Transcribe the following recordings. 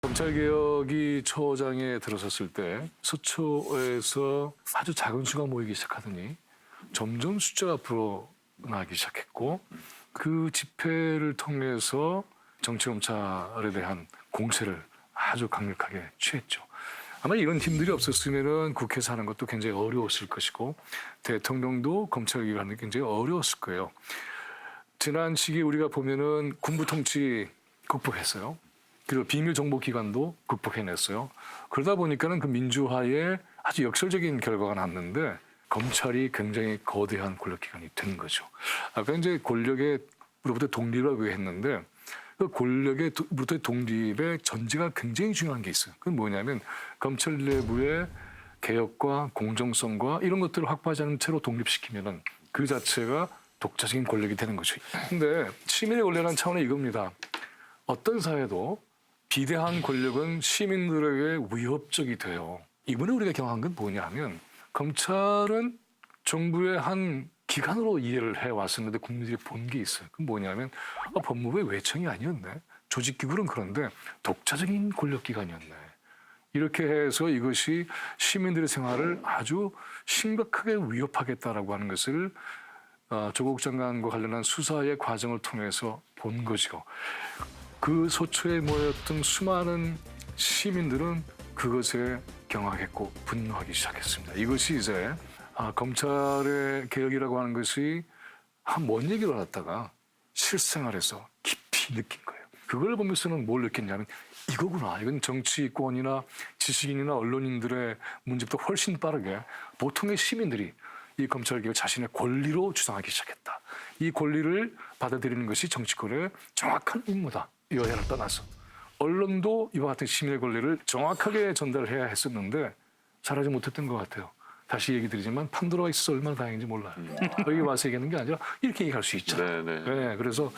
검찰개혁이 초장에 들어섰을 때 서초에서 아주 작은 수가 모이기 시작하더니 점점 숫자가 불어나기 시작했고 그 집회를 통해서 정치검찰에 대한 공세를 아주 강력하게 취했죠. 아마 이런 힘들이 없었으면 국회에서 하는 것도 굉장히 어려웠을 것이고 대통령도 검찰개혁을 하는 게 굉장히 어려웠을 거예요. 지난 시기에 우리가 보면은 군부 통치 극복했어요. 그리고 비밀정보기관도 극복해냈어요. 그러다 보니까는 그 민주화에 아주 역설적인 결과가 났는데 검찰이 굉장히 거대한 권력기관이 된 거죠. 아까 이제 권력으로부터 독립이라고 했는데 그 권력으로부터 독립의 전제가 굉장히 중요한 게 있어요. 그건 뭐냐면 검찰 내부의 개혁과 공정성과 이런 것들을 확보하지 않은 채로 독립시키면은 그 자체가 독자적인 권력이 되는 거죠. 근데 시민의 권리라는 차원은 이겁니다. 어떤 사회도 비대한 권력은 시민들에게 위협적이 돼요. 이번에 우리가 경험한 건 뭐냐 하면 검찰은 정부의 한 기관으로 이해를 해왔었는데 국민들이 본 게 있어요. 그건 뭐냐면 법무부의 외청이 아니었네. 조직기구는 그런데 독자적인 권력기관이었네. 이렇게 해서 이것이 시민들의 생활을 아주 심각하게 위협하겠다라고 하는 것을 조국 장관과 관련한 수사의 과정을 통해서 본 거죠. 그 소초에 모였던 수많은 시민들은 그것에 경악했고 분노하기 시작했습니다. 이것이 이제 검찰의 개혁이라고 하는 것이 먼 얘기로 하다가 실생활에서 깊이 느낀 거예요. 그걸 보면서는 뭘 느꼈냐면 이거구나. 이건 정치권이나 지식인이나 언론인들의 문제보다 훨씬 빠르게 보통의 시민들이 이 검찰개혁을 자신의 권리로 주장하기 시작했다. 이 권리를 받아들이는 것이 정치권의 정확한 임무다. 여야를 떠나서. 언론도 이와 같은 시민의 권리를 정확하게 전달해야 했었는데 잘하지 못했던 것 같아요. 다시 얘기 드리지만 판도라가 있어서 얼마나 다행인지 몰라요. 여기 와서 얘기하는 게 아니라 이렇게 얘기할 수 있잖아요. 네, 그래서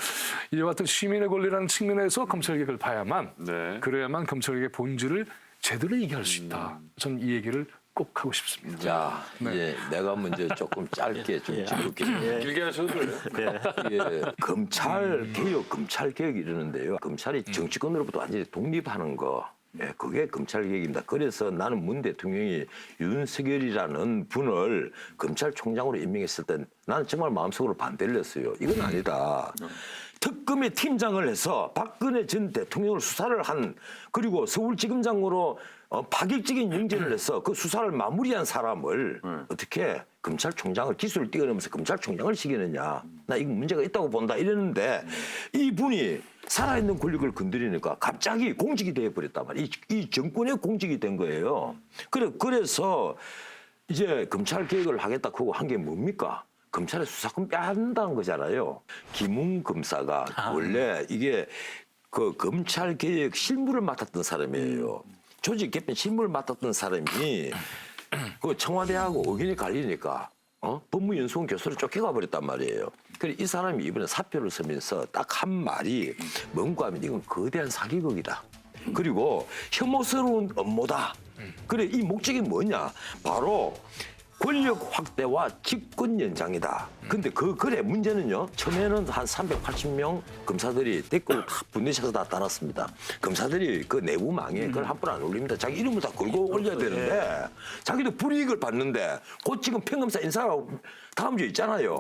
이와 같은 시민의 권리라는 측면에서 검찰개혁을 봐야만 그래야만 검찰개혁의 본질을 제대로 얘기할 수 있다. 저는 이 얘기를 꼭 하고 싶습니다. 자, 이제 내가 먼저 조금 짧게 좀 짚을게요. 길게 하셔도 돼요. 검찰 개혁 이러는데요. 검찰이 정치권으로부터 완전히 독립하는 거. 그게 검찰개혁입니다. 그래서 나는 문 대통령이 윤석열이라는 분을 검찰총장으로 임명했을 때 나는 정말 마음속으로 반대를 했어요. 이건 아니다. 특검의 팀장을 해서 박근혜 전 대통령을 수사를 한 그리고 서울지검장으로 파격적인 영전을 해서 그 수사를 마무리한 사람을 어떻게 검찰총장을 기술을 뛰어넘어서 검찰총장을 시키느냐. 나 이거 문제가 있다고 본다 이랬는데 이분이 살아있는 권력을 건드리니까 갑자기 공직이 되어버렸단 말이에요. 이 정권의 공직이 된 거예요. 그래서 이제 검찰개혁을 하겠다고 한 게 뭡니까? 검찰의 수사권 빼앗는다는 거잖아요. 김웅 검사가 원래 이게 그 검찰개혁 실무를 맡았던 사람이에요. 조직 개편 실무를 맡았던 사람이 그 청와대하고 의견이 갈리니까 법무연수원 교수를 쫓겨가 버렸단 말이에요. 그래 이 사람이 이번에 사표를 쓰면서 딱 한 말이 뭔가 하면 이건 거대한 사기극이다. 그리고 혐오스러운 업무다. 그래 이 목적이 뭐냐? 바로 권력 확대와 집권 연장이다. 근데 그래 문제는요. 처음에는 한 380명 검사들이 댓글을 다 분내셔서 다 달았습니다. 검사들이 그 내부망에 그걸 함부로 안 올립니다. 자기 이름을 다 걸고 올려야 되는데 자기도 불이익을 받는데 곧 지금 평검사 인사가 다음 주에 있잖아요.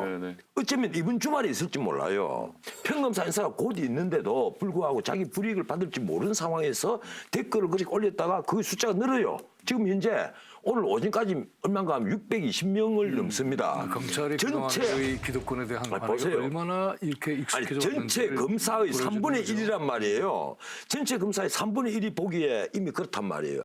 어쩌면 이번 주말에 있을지 몰라요. 평검사 인사가 곧 있는데도 불구하고 자기 불이익을 받을지 모르는 상황에서 댓글을 그렇게 올렸다가 그 숫자가 늘어요. 지금 현재 오늘 오전까지 얼마인가 하면 620명을 넘습니다. 검찰이 전체 기득권에 대한 보세요. 얼마나 이렇게 익숙해졌는지. 전체 검사의 3분의 1이란 말이에요. 전체 검사의 3분의 1이 보기에 이미 그렇단 말이에요.